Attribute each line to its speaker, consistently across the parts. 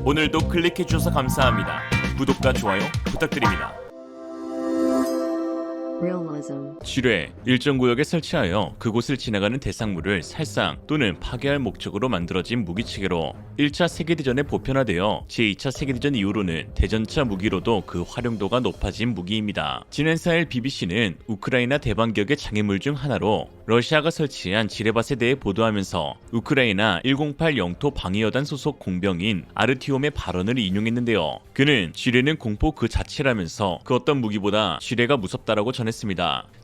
Speaker 1: 오늘도 클릭해주셔서 감사합니다. 구독과 좋아요 부탁드립니다.
Speaker 2: Realism.
Speaker 1: 지뢰, 일정 구역에 설치하여 그곳을 지나가는 대상물을 살상 또는 파괴할 목적으로 만들어진 무기체계로 1차 세계대전에 보편화되어 제2차 세계대전 이후로는 대전차 무기로도 그 활용도가 높아진 무기입니다. 지난 4일 BBC는 우크라이나 대반격의 장애물 중 하나로 러시아가 설치한 지뢰밭에 대해 보도하면서 우크라이나 108 영토 방위여단 소속 공병인 아르티옴의 발언을 인용했는데요. 그는 지뢰는 공포 그 자체라면서 그 어떤 무기보다 지뢰가 무섭다라고 전했습니다.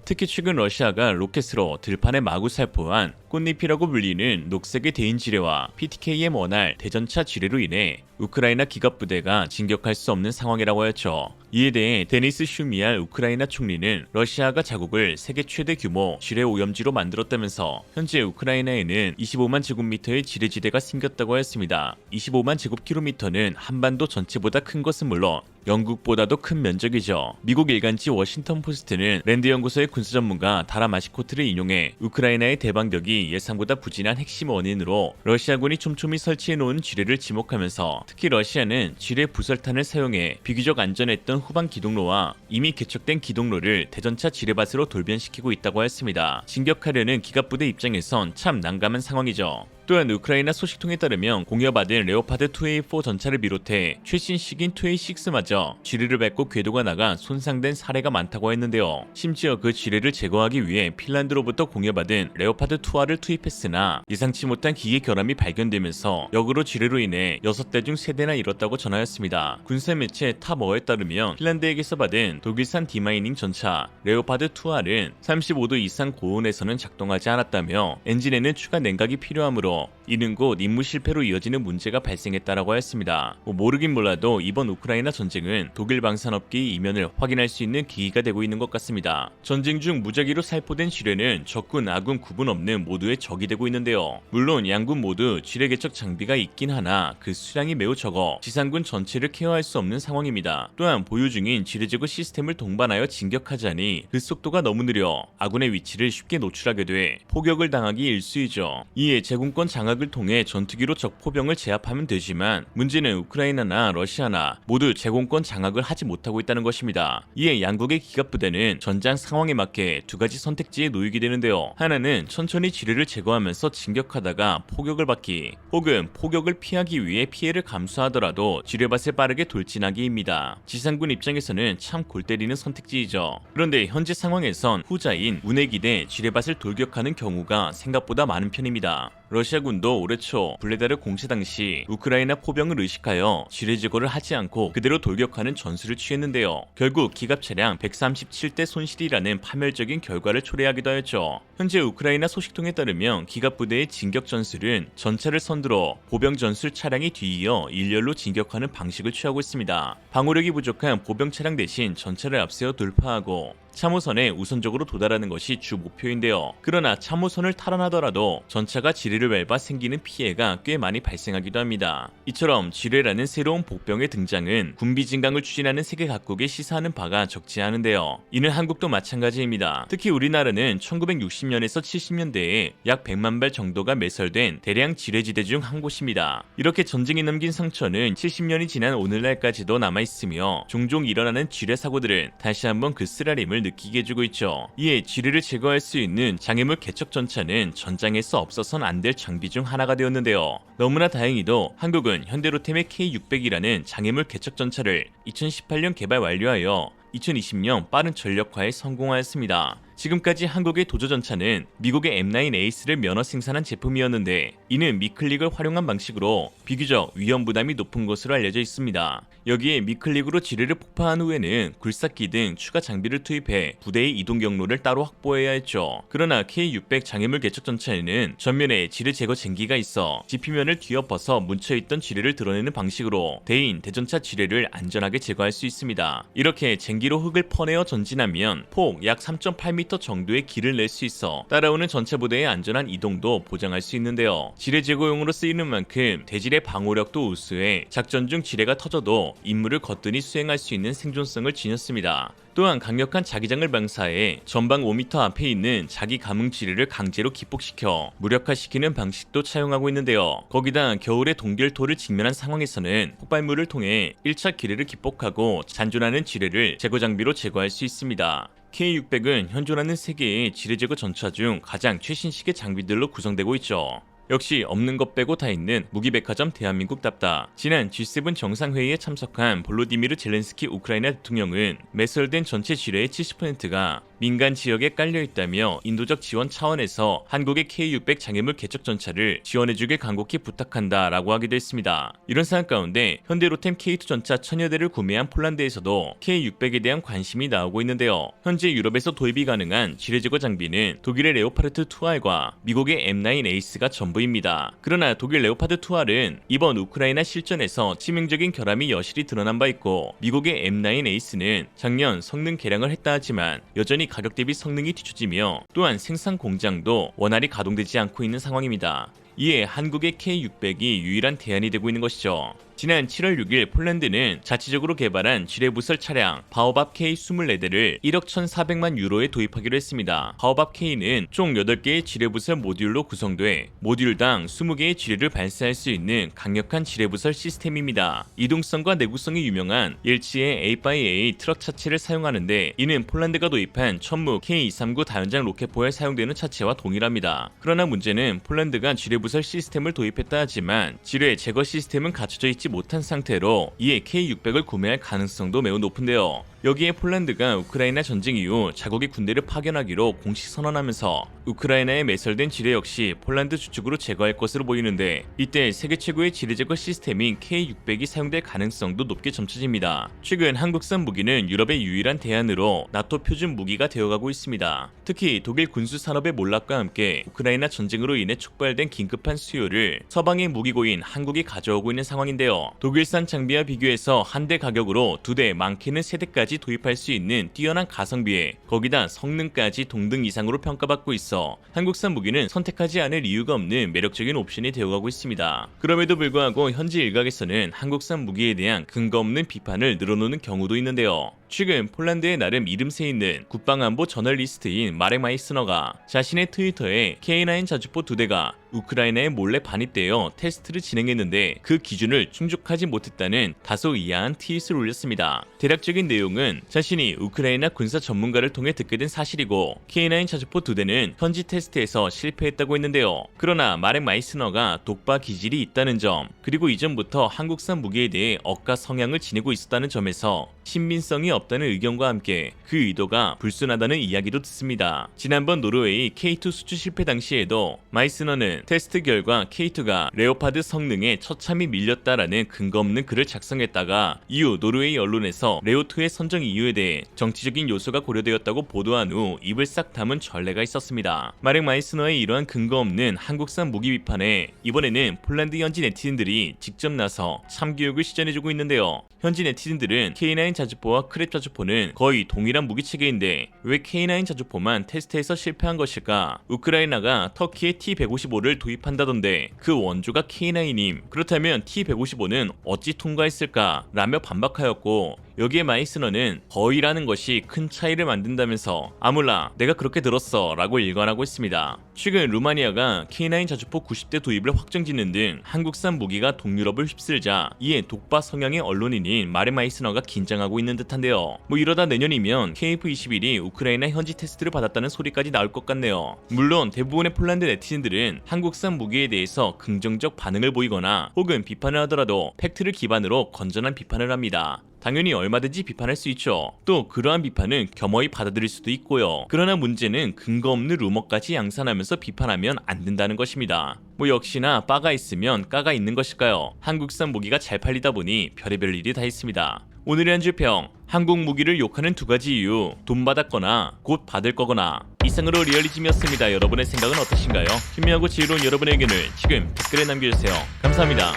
Speaker 1: 특히 최근 러시아가 로켓으로 들판에 마구 살포한 꽃잎이라고 불리는 녹색의 대인 지뢰와 PTKM-1R 대전차 지뢰로 인해 우크라이나 기갑부대가 진격할 수 없는 상황이라고 하였죠. 이에 대해 데니스 슈미알 우크라이나 총리는 러시아가 자국을 세계 최대 규모 지뢰 오염지로 만들었다면서 현재 우크라이나에는 25만 제곱미터의 지뢰지대가 생겼다고 하였습니다. 25만 제곱킬로미터는 한반도 전체보다 큰 것은 물론 영국보다도 큰 면적이죠. 미국 일간지 워싱턴 포스트는 랜드 연구소의 군사 전문가 다라 마시코트를 인용해 우크라이나의 대반격이 예상보다 부진한 핵심 원인으로 러시아군이 촘촘히 설치해 놓은 지뢰를 지목하면서 특히 러시아는 지뢰 부설탄을 사용해 비교적 안전했던 후방 기동로와 이미 개척된 기동로를 대전차 지뢰밭으로 돌변시키고 있다고 했습니다. 진격하려는 기갑부대 입장에선 참 난감한 상황이죠. 또한 우크라이나 소식통에 따르면 공여받은 레오파드 2A4 전차를 비롯해 최신식인 2A6마저 지뢰를 밟고 궤도가 나가 손상된 사례가 많다고 했는데요. 심지어 그 지뢰를 제거하기 위해 핀란드로부터 공여받은 레오파드 2R을 투입했으나 예상치 못한 기계 결함이 발견되면서 역으로 지뢰로 인해 6대 중 3대나 잃었다고 전하였습니다. 군사 매체 탑어에 따르면 핀란드에게서 받은 독일산 디마이닝 전차 레오파드 2R은 35도 이상 고온에서는 작동하지 않았다며 엔진에는 추가 냉각이 필요하므로 이는 곧 임무 실패로 이어지는 문제가 발생했다라고 했습니다. 모르긴 몰라도 이번 우크라이나 전쟁은 독일 방산업계의 이면을 확인할 수 있는 계기가 되고 있는 것 같습니다. 전쟁 중 무작위로 살포된 지뢰는 적군, 아군 구분 없는 모두의 적이 되고 있는데요. 물론 양군 모두 지뢰 개척 장비가 있긴 하나 그 수량이 매우 적어 지상군 전체를 케어할 수 없는 상황입니다. 또한 보유 중인 지뢰 제거 시스템을 동반하여 진격하자니 그 속도가 너무 느려 아군의 위치를 쉽게 노출하게 돼 포격을 당하기 일쑤이죠. 이에 제공권 장악을 통해 전투기로 적 포병을 제압하면 되지만 문제는 우크라이나나 러시아나 모두 제공권 장악을 하지 못하고 있다는 것입니다. 이에 양국의 기갑부대는 전장 상황에 맞게 두 가지 선택지에 놓이게 되는데요. 하나는 천천히 지뢰를 제거하면서 진격하다가 포격을 받기, 혹은 포격을 피하기 위해 피해를 감수하더라도 지뢰밭을 빠르게 돌진하기입니다. 지상군 입장에서는 참 골 때리는 선택지이죠. 그런데 현재 상황에선 후자인 운에 기대 지뢰밭을 돌격하는 경우가 생각보다 많은 편입니다. 러시아군도 올해 초 블레다르 공세 당시 우크라이나 포병을 의식하여 지뢰 제거를 하지 않고 그대로 돌격하는 전술을 취했는데요. 결국 기갑 차량 137대 손실이라는 파멸적인 결과를 초래하기도 하였죠. 현재 우크라이나 소식통에 따르면 기갑 부대의 진격 전술은 전차를 선두로 보병 전술 차량이 뒤이어 일렬로 진격하는 방식을 취하고 있습니다. 방어력이 부족한 보병 차량 대신 전차를 앞세워 돌파하고 참호선에 우선적으로 도달하는 것이 주 목표인데요. 그러나 참호선을 탈환하더라도 전차가 지뢰를 밟아 생기는 피해가 꽤 많이 발생하기도 합니다. 이처럼 지뢰라는 새로운 복병의 등장은 군비 증강을 추진하는 세계 각국에 시사하는 바가 적지 않은데요. 이는 한국도 마찬가지입니다. 특히 우리나라는 1960년에서 70년대에 약 100만 발 정도가 매설된 대량 지뢰지대 중 한 곳입니다. 이렇게 전쟁이 남긴 상처는 70년이 지난 오늘날까지도 남아있으며 종종 일어나는 지뢰 사고들은 다시 한번 그 쓰라림을 느끼게 해주고 있죠. 이에 지뢰를 제거할 수 있는 장애물 개척 전차는 전장에서 없어선 안 될 장비 중 하나가 되었는데요. 너무나 다행히도 한국은 현대로템의 K600이라는 장애물 개척 전차를 2018년 개발 완료하여 2020년 빠른 전력화에 성공하였습니다. 지금까지 한국의 도저전차는 미국의 M9 에이스를 면허 생산한 제품이었는데 이는 미클릭을 활용한 방식으로 비교적 위험 부담이 높은 것으로 알려져 있습니다. 여기에 미클릭으로 지뢰를 폭파한 후에는 굴삭기 등 추가 장비를 투입해 부대의 이동 경로를 따로 확보해야 했죠. 그러나 K600 장애물 개척 전차에는 전면에 지뢰 제거 쟁기가 있어 지피면을 뒤엎어서 뭉쳐있던 지뢰를 드러내는 방식으로 대인, 대전차 지뢰를 안전하게 제거할 수 있습니다. 이렇게 쟁기로 흙을 퍼내어 전진하면 폭 약 3.8m 10m 정도의 길을 낼 수 있어 따라오는 전차 부대의 안전한 이동도 보장할 수 있는데요. 지뢰 제거용으로 쓰이는 만큼 대지뢰 방호력도 우수해 작전 중 지뢰가 터져도 임무를 거뜬히 수행할 수 있는 생존성을 지녔습니다. 또한 강력한 자기장을 방사해 전방 5m 앞에 있는 자기 감응 지뢰를 강제로 기폭시켜 무력화시키는 방식도 차용하고 있는데요. 거기다 겨울에 동결토를 직면한 상황에서는 폭발물을 통해 1차 기뢰를 기폭하고 잔존하는 지뢰를 제거 장비로 제거할 수 있습니다. K600은 현존하는 세계의 지뢰 제거 전차 중 가장 최신식의 장비들로 구성되고 있죠. 역시 없는 것 빼고 다 있는 무기백화점 대한민국답다. 지난 G7 정상회의에 참석한 볼로디미르 젤렌스키 우크라이나 대통령은 매설된 전체 지뢰의 70%가 민간 지역에 깔려있다며 인도적 지원 차원에서 한국의 K600 장애물 개척 전차를 지원해주길 간곡히 부탁한다라고 하기도 했습니다. 이런 상황 가운데 현대로템 K2 전차 1000여 대를 구매한 폴란드에서도 K600에 대한 관심이 나오고 있는데요. 현재 유럽에서 도입이 가능한 지뢰 제거 장비는 독일의 레오파르트 2R과 미국의 M9 에이스가 전부입니다. 그러나 독일 레오파드 2R은 이번 우크라이나 실전에서 치명적인 결함이 여실히 드러난 바 있고 미국의 M9 에이스는 작년 성능 개량을 했다 하지만 여전히 가격 대비 성능이 뒤처지며 또한 생산 공장도 원활히 가동되지 않고 있는 상황입니다. 이에 한국의 K600이 유일한 대안이 되고 있는 것이죠. 지난 7월 6일 폴란드는 자치적으로 개발한 지뢰부설 차량 바오밥 K24대를 1억 1,400만 유로에 도입하기로 했습니다. 바오밥 K는 총 8개의 지뢰부설 모듈로 구성돼 모듈당 20개의 지뢰를 발사할 수 있는 강력한 지뢰부설 시스템입니다. 이동성과 내구성이 유명한 일치의 8x8 트럭 차체를 사용하는데 이는 폴란드가 도입한 천무 K239 다연장 로켓포에 사용되는 차체와 동일합니다. 그러나 문제는 폴란드가 지뢰부설 시스템을 도입했다 하지만 지뢰 제거 시스템은 갖춰져 있지 못한 상태로 이에 K600을 구매할 가능성도 매우 높은데요. 여기에 폴란드가 우크라이나 전쟁 이후 자국의 군대를 파견하기로 공식 선언하면서 우크라이나에 매설된 지뢰 역시 폴란드 주축으로 제거할 것으로 보이는데 이때 세계 최고의 지뢰 제거 시스템인 K600이 사용될 가능성도 높게 점쳐집니다. 최근 한국산 무기는 유럽의 유일한 대안으로 나토 표준 무기가 되어가고 있습니다. 특히 독일 군수 산업의 몰락과 함께 우크라이나 전쟁으로 인해 촉발된 긴급한 수요를 서방의 무기고인 한국이 가져오고 있는 상황인데요. 독일산 장비와 비교해서 한 대 가격으로 2대 많게는 3대까지 도입할 수 있는 뛰어난 가성비에 거기다 성능까지 동등 이상으로 평가받고 있어 한국산 무기는 선택하지 않을 이유가 없는 매력적인 옵션이 되어가고 있습니다. 그럼에도 불구하고 현지 일각에서는 한국산 무기에 대한 근거 없는 비판을 늘어놓는 경우도 있는데요. 최근 폴란드의 나름 이름새 있는 국방안보 저널리스트인 마렉 마이스너가 자신의 트위터에 K9 자주포 2대가 우크라이나에 몰래 반입되어 테스트를 진행했는데 그 기준을 충족하지 못했다는 다소 이하한 트윗을 올렸습니다. 대략적인 내용은 자신이 우크라이나 군사 전문가를 통해 듣게 된 사실이고 K9 자주포 2대는 현지 테스트에서 실패했다고 했는데요. 그러나 마렉 마이스너가 독바 기질이 있다는 점 그리고 이전부터 한국산 무기에 대해 억가 성향을 지니고 있었다는 점에서 신빙성이 없다는 의견과 함께 그 의도가 불순하다는 이야기도 듣습니다. 지난번 노르웨이 K2 수출 실패 당시에도 마이스너는 테스트 결과 K2가 레오파드 성능에 처참히 밀렸다라는 근거 없는 글을 작성했다가 이후 노르웨이 언론에서 레오2의 선정 이유에 대해 정치적인 요소가 고려되었다고 보도한 후 입을 싹 다문 전례가 있었습니다. 마렉 마이스너의 이러한 근거 없는 한국산 무기 비판에 이번에는 폴란드 현지 네티즌들이 직접 나서 참교육을 시전해주고 있는데요. 현지 네티즌들은 K9 자주포와 크랩 자주포는 거의 동일한 무기체계인데 왜 K9 자주포만 테스트에서 실패한 것일까? 우크라이나가 터키의 T-155를 도입한다던데 그 원조가 K9임. 그렇다면 T-155는 어찌 통과했을까? 라며 반박하였고 여기에 마이스너는 거의라는 것이 큰 차이를 만든다면서 아몰라 내가 그렇게 들었어 라고 일관하고 있습니다. 최근 루마니아가 K9 자주포 90대 도입을 확정짓는 등 한국산 무기가 동유럽을 휩쓸자 이에 독바 성향의 언론인인 마렉 마이스너가 긴장하고 있는 듯한데요. 이러다 내년이면 KF-21이 우크라이나 현지 테스트를 받았다는 소리까지 나올 것 같네요. 물론 대부분의 폴란드 네티즌들은 한국산 무기에 대해서 긍정적 반응을 보이거나 혹은 비판을 하더라도 팩트를 기반으로 건전한 비판을 합니다. 당연히 얼마든지 비판할 수 있죠. 또 그러한 비판은 겸허히 받아들일 수도 있고요. 그러나 문제는 근거 없는 루머까지 양산하면서 비판하면 안 된다는 것입니다. 역시나 빠가 있으면 까가 있는 것일까요? 한국산 무기가 잘 팔리다 보니 별의별 일이 다 있습니다. 오늘의 한 줄평, 한국 무기를 욕하는 2가지 이유, 돈 받았거나 곧 받을 거거나. 이상으로 리얼리즘이었습니다. 여러분의 생각은 어떠신가요? 현명하고 지혜로운 여러분의 의견을 지금 댓글에 남겨주세요. 감사합니다.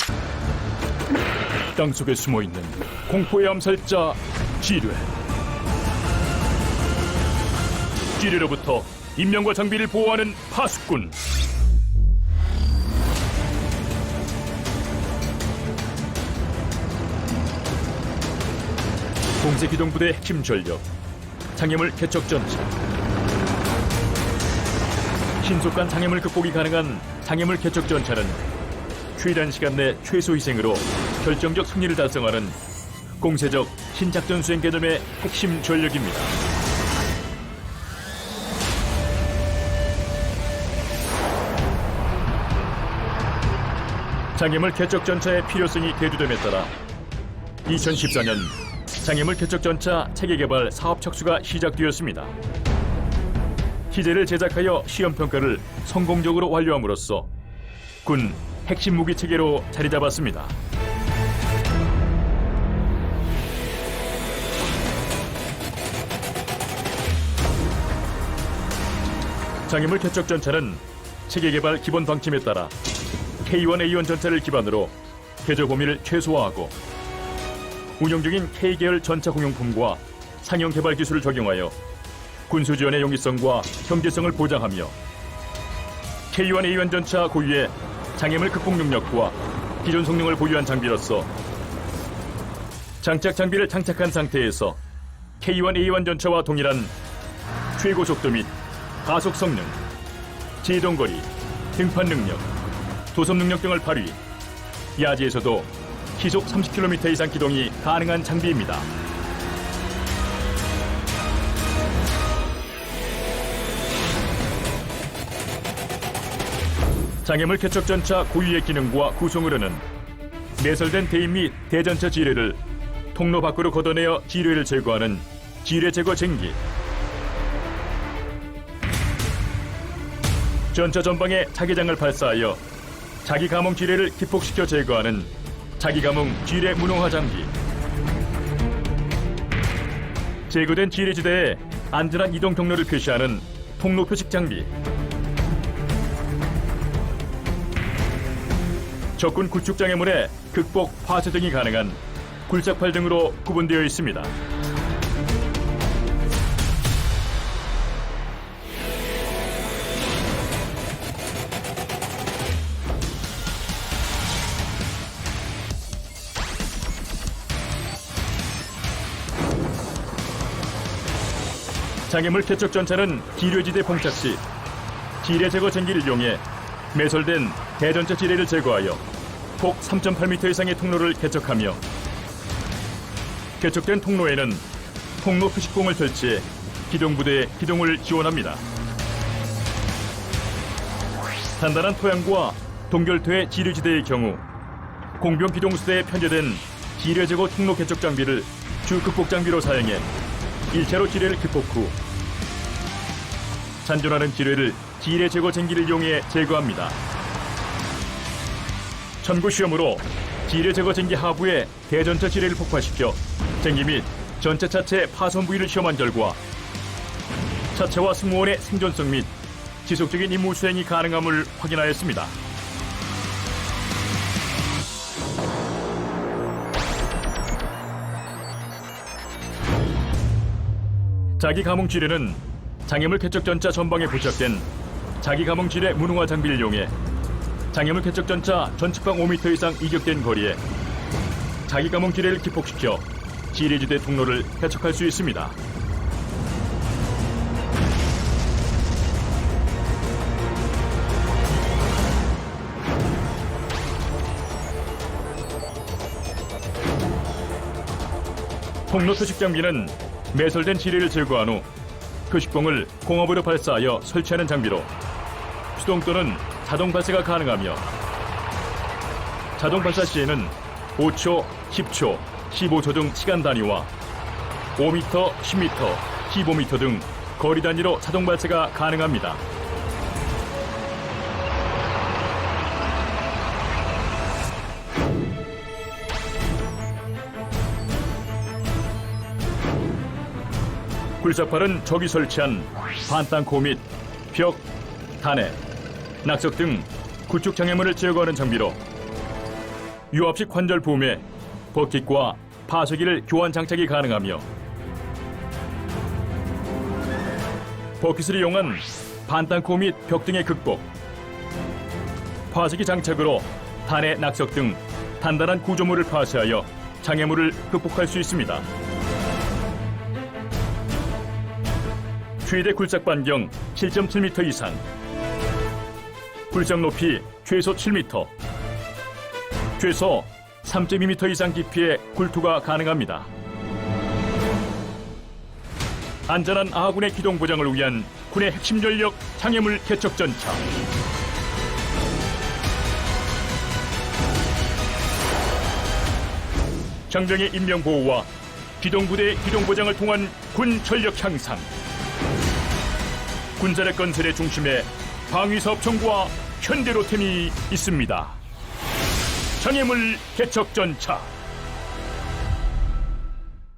Speaker 2: 땅속에 숨어있는 공포의 암살자 지뢰. 지뢰로부터 인명과 장비를 보호하는 파수꾼. 공세기동부대 핵심 전력, 장애물 개척 전차. 신속한 장애물 극복이 가능한 장애물 개척 전차는 최단 시간 내 최소 희생으로 결정적 승리를 달성하는 공세적 신작전 수행 개념의 핵심 전력입니다. 장애물 개척 전차의 필요성이 대두됨에 따라 2014년 장애물 개척 전차 체계 개발 사업 착수가 시작되었습니다. 희재를 제작하여 시험 평가를 성공적으로 완료함으로써 군 핵심 무기 체계로 자리 잡았습니다. 장애물 개척 전차는 체계 개발 기본 방침에 따라 K1A1 전차를 기반으로 개조 범위를 최소화하고 운영 중인 K계열 전차 공용품과 상용 개발 기술을 적용하여 군수 지원의 용이성과 경제성을 보장하며 K1A1 전차 고유의 장애물 극복 능력과 기존 성능을 보유한 장비로서 장착 장비를 장착한 상태에서 K1A1 전차와 동일한 최고 속도 및 가속 성능, 제동거리, 등판 능력, 도섭 능력 등을 발휘, 야지에서도 시속 30km 이상 기동이 가능한 장비입니다. 장애물 개척 전차 고유의 기능과 구성으로는 매설된 대인 및 대전차 지뢰를 통로 밖으로 걷어내어 지뢰를 제거하는 지뢰 제거 쟁기, 전차 전방에 자기장을 발사하여 자기 감응 지뢰를 기폭시켜 제거하는 자기 감응 지뢰 무능화 장비, 제거된 지뢰지대에 안전한 이동 경로를 표시하는 통로 표식 장비, 적군 구축 장애물의 극복, 파쇄 등이 가능한 굴착팔 등으로 구분되어 있습니다. 장애물 개척 전차는 지뢰지대 봉착 시 지뢰 제거 쟁기를 이용해 매설된 대전차 지뢰를 제거하여 폭 3.8m 이상의 통로를 개척하며 개척된 통로에는 통로 표식봉을 설치해 기동부대의 기동을 지원합니다. 단단한 토양과 동결토의 지뢰지대의 경우 공병 기동수대에 편제된 지뢰 제거 통로 개척 장비를 주 극복 장비로 사용해 1차로 지뢰를 극복 후 잔존하는 지뢰를 지뢰 제거 쟁기를 이용해 제거합니다. 첨구 시험으로 지뢰 제거 쟁기 하부에 대전차 지뢰를 폭파시켜 쟁기 및 전차 차체 파손 부위를 시험한 결과 차체와 승무원의 생존성 및 지속적인 임무 수행이 가능함을 확인하였습니다. 자기 감응 지뢰는 장애물 개척 전차 전방에 부착된 자기 감응 지뢰 무능화 장비를 이용해 장애물 개척 전차 전측방 5m 이상 이격된 거리에 자기 감응 지뢰를 기폭시켜 지뢰지대 통로를 개척할 수 있습니다. 통로 표식 장비는 매설된 지뢰를 제거한 후 표식봉을 공업으로 발사하여 설치하는 장비로 수동 또는 자동 발사가 가능하며 자동 발사 시에는 5초, 10초, 15초 등 시간 단위와 5m, 10m, 15m 등 거리 단위로 자동 발사가 가능합니다. 굴삭팔은 적이 설치한 반땅코 및 벽, 단해, 낙석 등 구축 장애물을 제거하는 장비로 유압식 관절 붐에 버킷과 파쇄기를 교환 장착이 가능하며 버킷을 이용한 반탄코 및 벽 등의 극복, 파쇄기 장착으로 탄의 낙석 등 단단한 구조물을 파쇄하여 장애물을 극복할 수 있습니다. 최대 굴착 반경 7.7m 이상, 굴착 높이 최소 7m, 최소 3.2m 이상 깊이의 굴투가 가능합니다. 안전한 아군의 기동 보장을 위한 군의 핵심 전력 장애물 개척 전차. 장병의 인명 보호와 기동부대의 기동 보장을 통한 군 전력 향상. 군사력 건설의 중심에 방위사업 정부와 현대로템이 있습니다. 장애물 개척 전차.